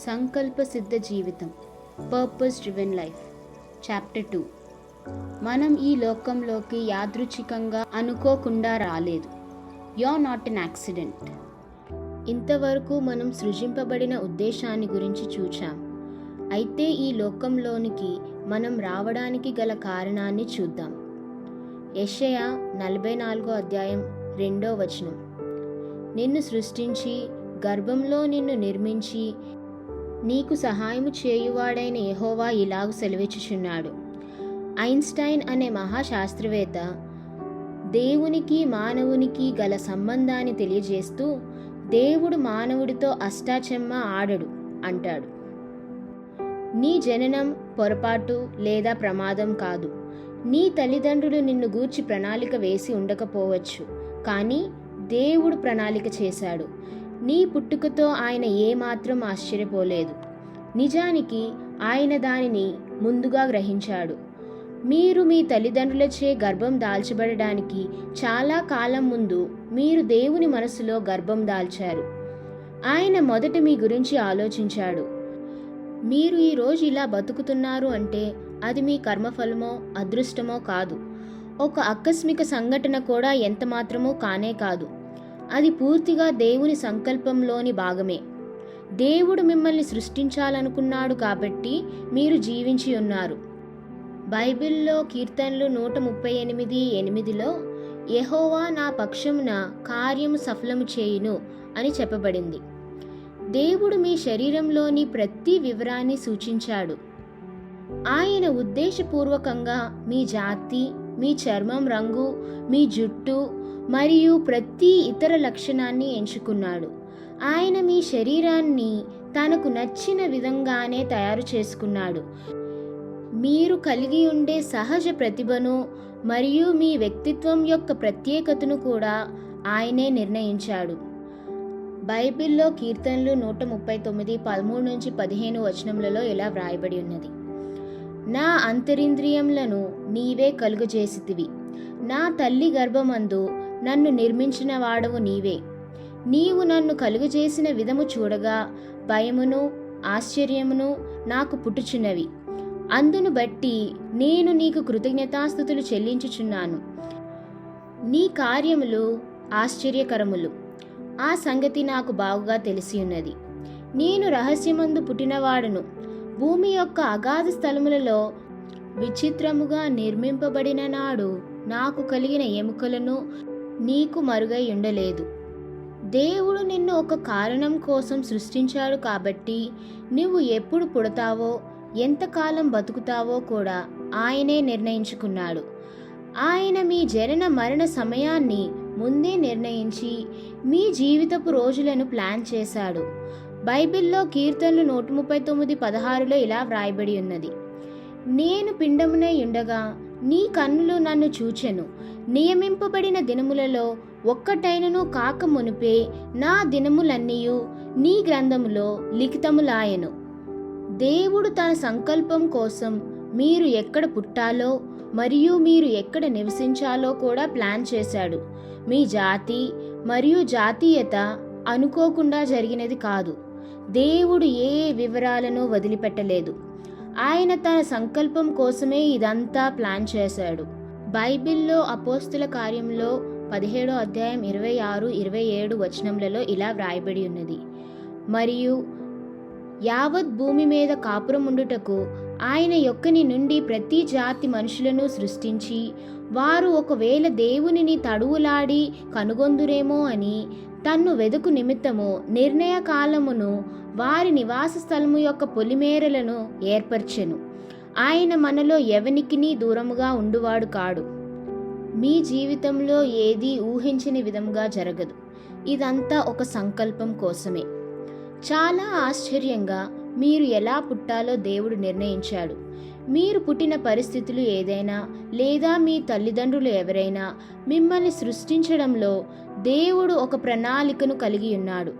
సంకల్ప సిద్ధ జీవితం, పర్పస్ డ్రివెన్ లైఫ్. చాప్టర్ 2. మనం ఈ లోకంలోకి యాదృచ్ఛికంగా అనుకోకుండా రాలేదు. You are not an accident. ఇంతవరకు మనం సృజింపబడిన ఉద్దేశాన్ని గురించి చూచాం. అయితే ఈ లోకంలోనికి మనం రావడానికి గల కారణాన్ని చూద్దాం. యెషయా 44:2 నిన్ను సృష్టించి గర్భంలో నిన్ను నిర్మించి నీకు సహాయము చేయువాడైన యెహోవా ఇలాగు సెలవిచ్చుచున్నాడు. ఐన్స్టైన్ అనే మహాశాస్త్రవేత్త దేవునికి మానవునికి గల సంబంధాన్ని తెలియజేస్తూ దేవుడు మానవుడితో అష్టాచెమ్మ ఆడడు అంటాడు. నీ జననం పొరపాటు లేదా ప్రమాదం కాదు. నీ తల్లిదండ్రులు నిన్ను గూర్చి ప్రణాళిక వేసి ఉండకపోవచ్చు, కానీ దేవుడు ప్రణాళిక చేశాడు. నీ పుట్టుకతో ఆయన ఏమాత్రం ఆశ్చర్యపోలేదు. నిజానికి ఆయన దానిని ముందుగా గ్రహించాడు. మీరు మీ తల్లిదండ్రులచే గర్భం దాల్చబడడానికి చాలా కాలం ముందు మీరు దేవుని మనసులో గర్భం దాల్చారు. ఆయన మొదట మీ గురించి ఆలోచించాడు. మీరు ఈరోజు ఇలా బతుకుతున్నారు అంటే అది మీ కర్మఫలమో అదృష్టమో కాదు. ఒక ఆకస్మిక సంఘటన కూడా ఎంత మాత్రమూ కానే కాదు. అది పూర్తిగా దేవుని సంకల్పంలోని భాగమే. దేవుడు మిమ్మల్ని సృష్టించాలనుకున్నాడు కాబట్టి మీరు జీవించి ఉన్నారు. బైబిల్లో కీర్తనలు 138:8 యెహోవా నా పక్షమున కార్యము సఫలము చేయును అని చెప్పబడింది. దేవుడు మీ శరీరంలోని ప్రతి వివరాన్ని సూచించాడు. ఆయన ఉద్దేశపూర్వకంగా మీ జాతి, మీ చర్మం రంగు, మీ జుట్టు మరియు ప్రతి ఇతర లక్షణాన్ని ఎంచుకున్నాడు. ఆయన మీ శరీరాన్ని తనకు నచ్చిన విధంగానే తయారు చేసుకున్నాడు. మీరు కలిగి ఉండే సహజ ప్రతిభను మరియు మీ వ్యక్తిత్వం యొక్క ప్రత్యేకతను కూడా ఆయనే నిర్ణయించాడు. బైబిల్లో కీర్తనలు 139:13-15 ఇలా వ్రాయబడి ఉన్నది. నా అంతరింద్రియములను నీవే కలుగజేసితివి. నా తల్లి గర్భమందు నన్ను నిర్మించిన వాడవు నీవే. నీవు నన్ను కలుగజేసిన విధము చూడగా భయమును ఆశ్చర్యమును నాకు పుట్టుచున్నవి. అందును బట్టి నేను నీకు కృతజ్ఞతాస్తుతులు చెల్లించుచున్నాను. నీ కార్యములు ఆశ్చర్యకరములు. ఆ సంగతి నాకు బాగుగా తెలిసి ఉన్నది. నేను రహస్యమందు పుట్టినవాడను. భూమి యొక్క అగాధ స్థలములలో విచిత్రముగా నిర్మింపబడిన నాడు నాకు కలిగిన ఎముకలను నీకు మరుగై ఉండలేదు. దేవుడు నిన్ను ఒక కారణం కోసం సృష్టించాడు కాబట్టి నువ్వు ఎప్పుడు పుడతావో ఎంతకాలం బతుకుతావో కూడా ఆయనే నిర్ణయించుకున్నాడు. ఆయన మీ జనన మరణ సమయాన్ని ముందే నిర్ణయించి మీ జీవితపు రోజులను ప్లాన్ చేశాడు. బైబిల్లో కీర్తనలు 139:16 ఇలా వ్రాయబడి ఉన్నది. నేను పిండమునై ఉండగా నీ కన్నులు నన్ను చూచెను. నియమింపబడిన దినములలో ఒక్కటైనను కాక మునిపే నా దినములన్నీయు నీ గ్రంథములో లిఖితములాయెను. దేవుడు తన సంకల్పం కోసం మీరు ఎక్కడ పుట్టాలో మరియు మీరు ఎక్కడ నివసించాలో కూడా ప్లాన్ చేశాడు. మీ జాతి మరియు జాతీయత అనుకోకుండా జరిగినది కాదు. దేవుడు ఏ వివరాలను వదిలిపెట్టలేదు. ఆయన తన సంకల్పం కోసమే ఇదంతా ప్లాన్ చేశాడు. బైబిల్లో అపోస్తుల కార్యంలో 17:26-27 ఇలా వ్రాయబడి ఉన్నది. మరియు యావత్ భూమి మీద కాపురముండుటకు ఆయన యొక్కని నుండి ప్రతి జాతి మనుషులను సృష్టించి వారు ఒకవేళ దేవునిని తడువులాడి కనుగొందురేమో అని తన్ను వెదుకు నిమిత్తము నిర్ణయ కాలమును వారి నివాస స్థలము యొక్క పొలిమేరలను ఏర్పరచెను. ఆయన మనలో ఎవనికిని దూరముగా ఉండువాడు కాడు. మీ జీవితంలో ఏదీ ఊహించని విధంగా జరగదు. ఇదంతా ఒక సంకల్పం కోసమే. చాలా ఆశ్చర్యంగా మీరు ఎలా పుట్టాలో దేవుడు నిర్ణయించాడు. మీరు పుట్టిన పరిస్థితులు ఏదైనా లేదా మీ తల్లిదండ్రులు ఎవరైనా మిమ్మల్ని సృష్టించడంలో దేవుడు ఒక ప్రణాళికను కలిగి ఉన్నాడు.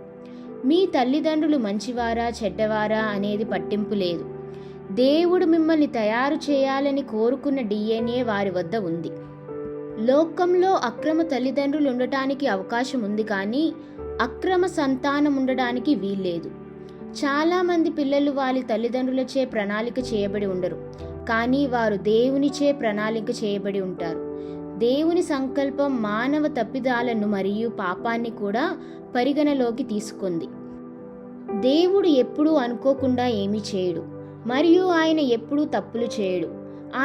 మీ తల్లిదండ్రులు మంచివారా చెడ్డవారా అనేది పట్టింపు లేదు. దేవుడు మిమ్మల్ని తయారు చేయాలని కోరుకున్న DNA వారి వద్ద ఉంది. లోకంలో అక్రమ తల్లిదండ్రులు ఉండటానికి అవకాశం ఉంది, కానీ అక్రమ సంతానం ఉండడానికి వీల్లేదు. చాలామంది పిల్లలు వారి తల్లిదండ్రులచే ప్రణాళిక చేయబడి ఉండరు, కానీ వారు దేవునిచే ప్రణాళిక చేయబడి ఉంటారు. దేవుని సంకల్పం మానవ తప్పిదాలను మరియు పాపాన్ని కూడా పరిగణలోకి తీసుకుంది. దేవుడు ఎప్పుడూ అనుకోకుండా ఏమీ చేయడు, మరియు ఆయన ఎప్పుడూ తప్పులు చేయడు.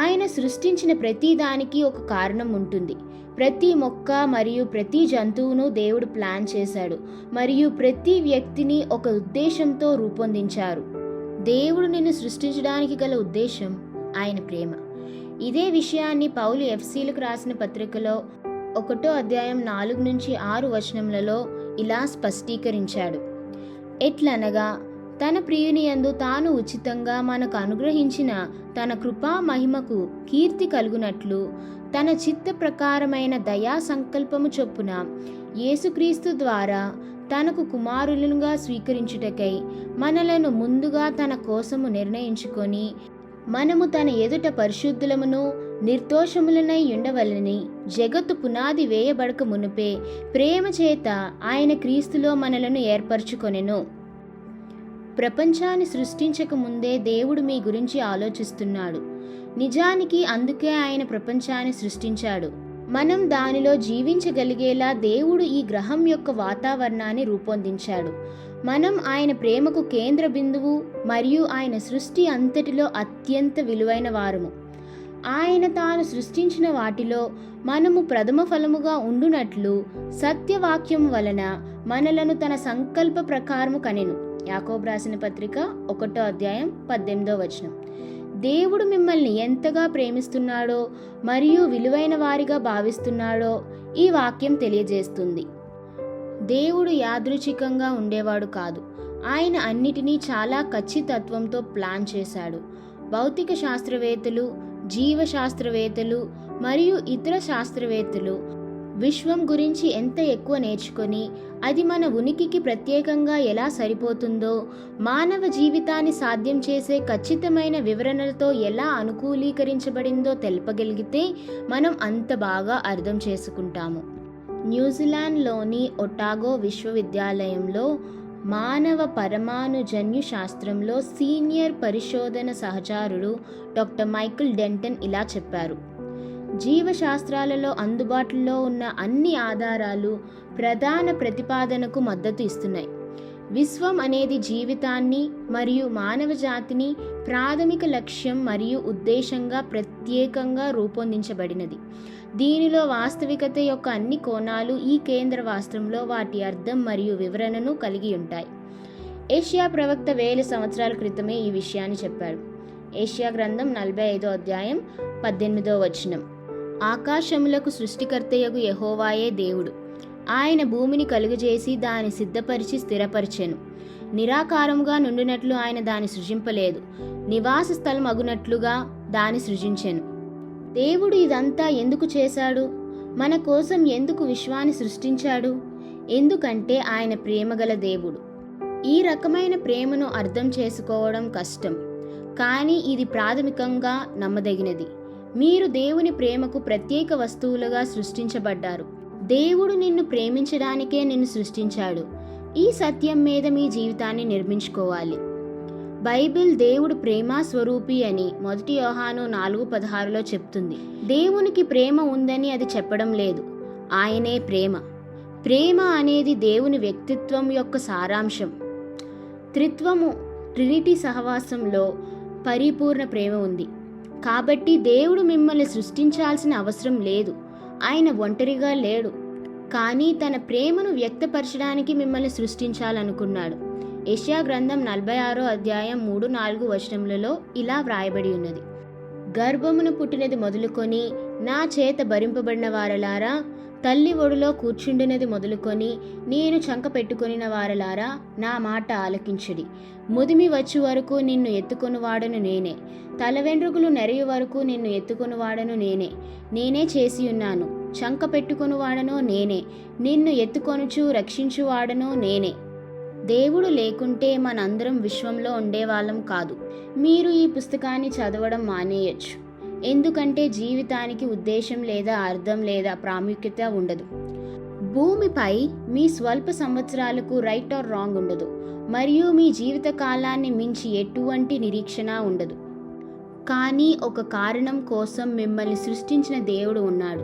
ఆయన సృష్టించిన ప్రతి దానికి ఒక కారణం ఉంటుంది. ప్రతి మొక్క మరియు ప్రతి జంతువును దేవుడు ప్లాన్ చేశాడు, మరియు ప్రతి వ్యక్తిని ఒక ఉద్దేశంతో రూపొందించారు. దేవుడు నిన్ను సృష్టించడానికి గల ఉద్దేశం ఆయన ప్రేమ. ఇదే విషయాన్ని పౌలు ఎఫెసీయులకు రాసిన పత్రికలో 1వ అధ్యాయం 4-6 వచనములలో ఇలా స్పష్టీకరించాడు. ఎట్లనగా తన ప్రియునియందు తాను ఉచితంగా మనకు అనుగ్రహించిన తన కృపా మహిమకు కీర్తి కలుగునట్లు తన చిత్త ప్రకారమైన దయా సంకల్పము చొప్పున యేసుక్రీస్తు ద్వారా తనకు కుమారులుగా స్వీకరించుటకై మనలను ముందుగా తన కోసము నిర్ణయించుకొని, మనము తన ఎదుట పరిశుద్ధులమును నిర్దోషములనై ఉండవలని జగత్తు పునాది వేయబడక మునుపే ప్రేమ చేత ఆయన క్రీస్తులో మనలను ఏర్పరచుకొనెను. ప్రపంచాన్ని సృష్టించక ముందే దేవుడు మీ గురించి ఆలోచిస్తున్నాడు. నిజానికి అందుకే ఆయన ప్రపంచాన్ని సృష్టించాడు. మనం దానిలో జీవించగలిగేలా దేవుడు ఈ గ్రహం యొక్క వాతావరణాన్ని రూపొందించాడు. మనం ఆయన ప్రేమకు కేంద్ర బిందువు మరియు ఆయన సృష్టి అంతటిలో అత్యంత విలువైన వారము. ఆయన తాను సృష్టించిన వాటిలో మనము ప్రథమ ఫలముగా ఉండునట్లు సత్యవాక్యం వలన మనలను తన సంకల్ప ప్రకారము కనెను. యాకోబు రాసిన పత్రిక 1వ అధ్యాయం 18వ వచనం. దేవుడు మిమ్మల్ని ఎంతగా ప్రేమిస్తున్నాడో మరియు విలువైన వారిగా భావిస్తున్నాడో ఈ వాక్యం తెలియజేస్తుంది. దేవుడు యాదృచ్ఛికంగా ఉండేవాడు కాదు. ఆయన అన్నిటినీ చాలా ఖచ్చితత్వంతో ప్లాన్ చేశాడు. భౌతిక శాస్త్రవేత్తలు, జీవశాస్త్రవేత్తలు మరియు ఇతర శాస్త్రవేత్తలు విశ్వం గురించి ఎంత ఎక్కువ నేర్చుకొని అది మన ఉనికికి ప్రత్యేకంగా ఎలా సరిపోతుందో, మానవ జీవితాన్ని సాధ్యం చేసే ఖచ్చితమైన వివరణలతో ఎలా అనుకూలీకరించబడిందో తెలపగలిగితే మనం అంత బాగా అర్థం చేసుకుంటాము. న్యూజిలాండ్లోని ఒటాగో విశ్వవిద్యాలయంలో మానవ పరమాణు జన్యు శాస్త్రంలో సీనియర్ పరిశోధన సహచరుడు డాక్టర్ మైకల్ డెంటన్ ఇలా చెప్పారు. జీవశాస్త్రాలలో అందుబాటులో ఉన్న అన్ని ఆధారాలు ప్రధాన ప్రతిపాదనకు మద్దతు ఇస్తున్నాయి. విశ్వం అనేది జీవితాన్ని మరియు మానవ జాతిని ప్రాథమిక లక్ష్యం మరియు ఉద్దేశంగా ప్రత్యేకంగా రూపొందించబడినది. దీనిలో వాస్తవికత యొక్క అన్ని కోణాలు ఈ కేంద్ర వాస్తవంలో వాటి అర్థం మరియు వివరణను కలిగి ఉంటాయి. ఏషియా ప్రవక్త 1000 సంవత్సరాల క్రితమే ఈ విషయాన్ని చెప్పాడు. ఏషియా గ్రంథం 45వ అధ్యాయం 18వ వచనం. ఆకాశములకు సృష్టికర్తయగు యెహోవాయే దేవుడు. ఆయన భూమిని కలుగజేసి దాన్ని సిద్ధపరిచి స్థిరపరిచెను. నిరాకారముగా నుండినట్లు ఆయన దాన్ని సృజింపలేదు, నివాస స్థలం అగునట్లుగా దాన్ని సృజించెను. దేవుడు ఇదంతా ఎందుకు చేశాడు? మన కోసం ఎందుకు విశ్వాన్ని సృష్టించాడు? ఎందుకంటే ఆయన ప్రేమగల దేవుడు. ఈ రకమైన ప్రేమను అర్థం చేసుకోవడం కష్టం, కానీ ఇది ప్రాథమికంగా నమ్మదగినది. మీరు దేవుని ప్రేమకు ప్రత్యేక వస్తువులుగా సృష్టించబడ్డారు. దేవుడు నిన్ను ప్రేమించడానికే నిన్ను సృష్టించాడు. ఈ సత్యం మీద మీ జీవితాన్ని నిర్మించుకోవాలి. బైబిల్ దేవుడు ప్రేమ స్వరూపి అని 1 యోహాను 4:16లో చెప్తుంది. దేవునికి ప్రేమ ఉందని అది చెప్పడం లేదు, ఆయనే ప్రేమ. ప్రేమ అనేది దేవుని వ్యక్తిత్వం యొక్క సారాంశం. త్రిత్వము, ట్రినిటీ సహవాసంలో పరిపూర్ణ ప్రేమ ఉంది. కాబట్టి దేవుడు మిమ్మల్ని సృష్టించాల్సిన అవసరం లేదు. ఆయన ఒంటరిగా లేడు, కానీ తన ప్రేమను వ్యక్తపరచడానికి మిమ్మల్ని సృష్టించాలనుకున్నాడు. యెషయా గ్రంథం 46వ అధ్యాయం 3-4 వచనములలో ఇలా వ్రాయబడి ఉన్నది. గర్భమున పుట్టినది మొదలుకొని నా చేత భరింపబడిన వారలారా, తల్లి ఒడిలో కూర్చుండినది మొదలుకొని నేను చంక పెట్టుకొనిన వారలారా, నా మాట ఆలకించుడి. ముదిమి వచ్చు వరకు నిన్ను ఎత్తుకొనివాడను నేనే, తల వెంట్రుకలు నెరయు వరకు నిన్ను ఎత్తుకొనివాడను నేనే. నేనే చేసి ఉన్నాను, చంక పెట్టుకొనివాడను నేనే, నిన్ను ఎత్తుకొనుచు రక్షించువాడను నేనే. దేవుడు లేకుంటే మనందరం విశ్వంలో ఉండేవాళ్ళం కాదు. మీరు ఈ పుస్తకాన్ని చదవడం మానేయచ్చు, ఎందుకంటే జీవితానికి ఉద్దేశం లేదా అర్థం లేదా ప్రాముఖ్యత ఉండదు. భూమిపై మీ స్వల్ప సంవత్సరాలకు రైట్ ఆర్ రాంగ్ ఉండదు, మరియు మీ జీవిత కాలాన్ని మించి ఎటువంటి నిరీక్షణ ఉండదు. కానీ ఒక కారణం కోసం మిమ్మల్ని సృష్టించిన దేవుడు ఉన్నాడు,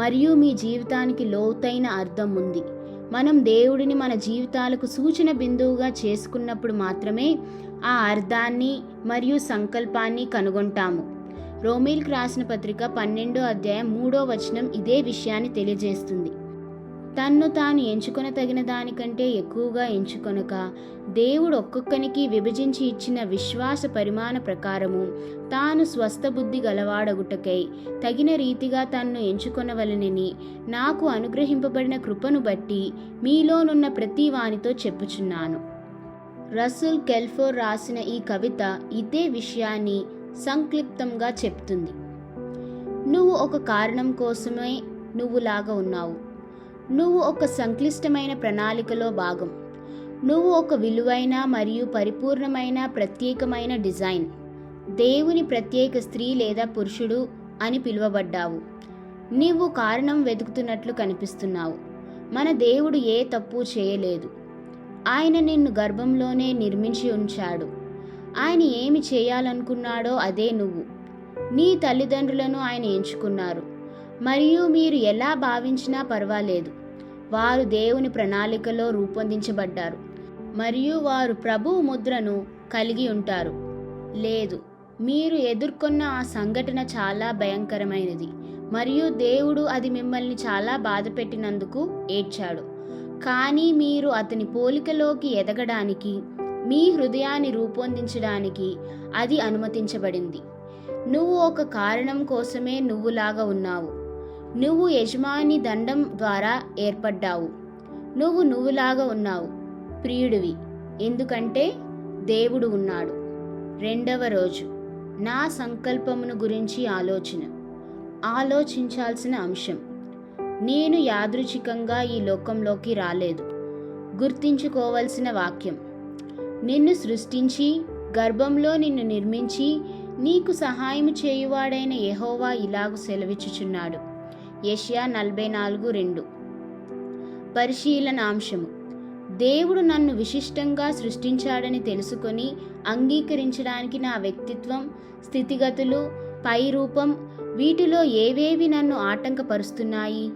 మరియు మీ జీవితానికి లోతైన అర్థం ఉంది. మనం దేవుడిని మన జీవితాలకు సూచన బిందువుగా చేసుకున్నప్పుడు మాత్రమే ఆ అర్థాన్ని మరియు సంకల్పాన్ని కనుగొంటాము. రోమీయులకు రాసిన పత్రిక 12:3 ఇదే విషయాన్ని తెలియజేస్తుంది. తన్ను తాను ఎంచుకొన తగిన దానికంటే ఎక్కువగా ఎంచుకొనక, దేవుడు ఒక్కొక్కనికి విభజించి ఇచ్చిన విశ్వాస పరిమాణ ప్రకారము తాను స్వస్థ బుద్ధి గలవాడగుటకై తగిన రీతిగా తన్ను ఎంచుకొనవలనని నాకు అనుగ్రహింపబడిన కృపను బట్టి మీలోనున్న ప్రతి వానితో చెప్పుచున్నాను. రసూల్ కెల్ఫోర్ రాసిన ఈ కవిత ఇదే విషయాన్ని సంక్లిప్తంగా చెప్తుంది. నువ్వు ఒక కారణం కోసమే నువ్వులాగా ఉన్నావు. నువ్వు ఒక సంక్లిష్టమైన ప్రణాళికలో భాగం. నువ్వు ఒక విలువైన మరియు పరిపూర్ణమైన ప్రత్యేకమైన డిజైన్. దేవుని ప్రత్యేక స్త్రీ లేదా పురుషుడు అని పిలువబడ్డావు. నీవు కారణం వెతుకుతున్నట్లు కనిపిస్తున్నావు. మన దేవుడు ఏ తప్పు చేయలేదు. ఆయన నిన్ను గర్భంలోనే నిర్మించి ఉంచాడు. ఆయన ఏమి చేయాలనుకున్నాడో అదే నువ్వు. నీ తల్లిదండ్రులను ఆయన ఎంచుకున్నారు, మరియు మీరు ఎలా భావించినా పర్వాలేదు, వారు దేవుని ప్రణాళికలో రూపొందించబడ్డారు మరియు వారు ప్రభువు ముద్రను కలిగి ఉంటారు. లేదు, మీరు ఎదుర్కొన్న ఆ సంఘటన చాలా భయంకరమైనది మరియు దేవుడు అది మిమ్మల్ని చాలా బాధపెట్టినందుకు ఏడ్చాడు. కానీ మీరు అతని పోలికలోకి ఎదగడానికి, మీ హృదయాన్ని రూపొందించడానికి అది అనుమతించబడింది. నువ్వు ఒక కారణం కోసమే నువ్వులాగా ఉన్నావు. నువ్వు యజమాని దండం ద్వారా ఏర్పడ్డావు. నువ్వులాగా ఉన్నావు, ప్రియుడివి, ఎందుకంటే దేవుడు ఉన్నాడు. 2వ రోజు, నా సంకల్పమును గురించి ఆలోచించాల్సిన అంశం. నేను యాదృచ్ఛికంగా ఈ లోకంలోకి రాలేదు. గుర్తించుకోవలసిన వాక్యం. నిన్ను సృష్టించి గర్భంలో నిన్ను నిర్మించి నీకు సహాయం చేయువాడైన యెహోవా ఇలాగు సెలవిచ్చుచున్నాడు. యెషయా 44:2. పరిశీలనాంశము. దేవుడు నన్ను విశిష్టంగా సృష్టించాడని తెలుసుకొని అంగీకరించడానికి నా వ్యక్తిత్వం, స్థితిగతులు, పై రూపం, వీటిలో ఏవేవి నన్ను ఆటంకపరుస్తున్నాయి?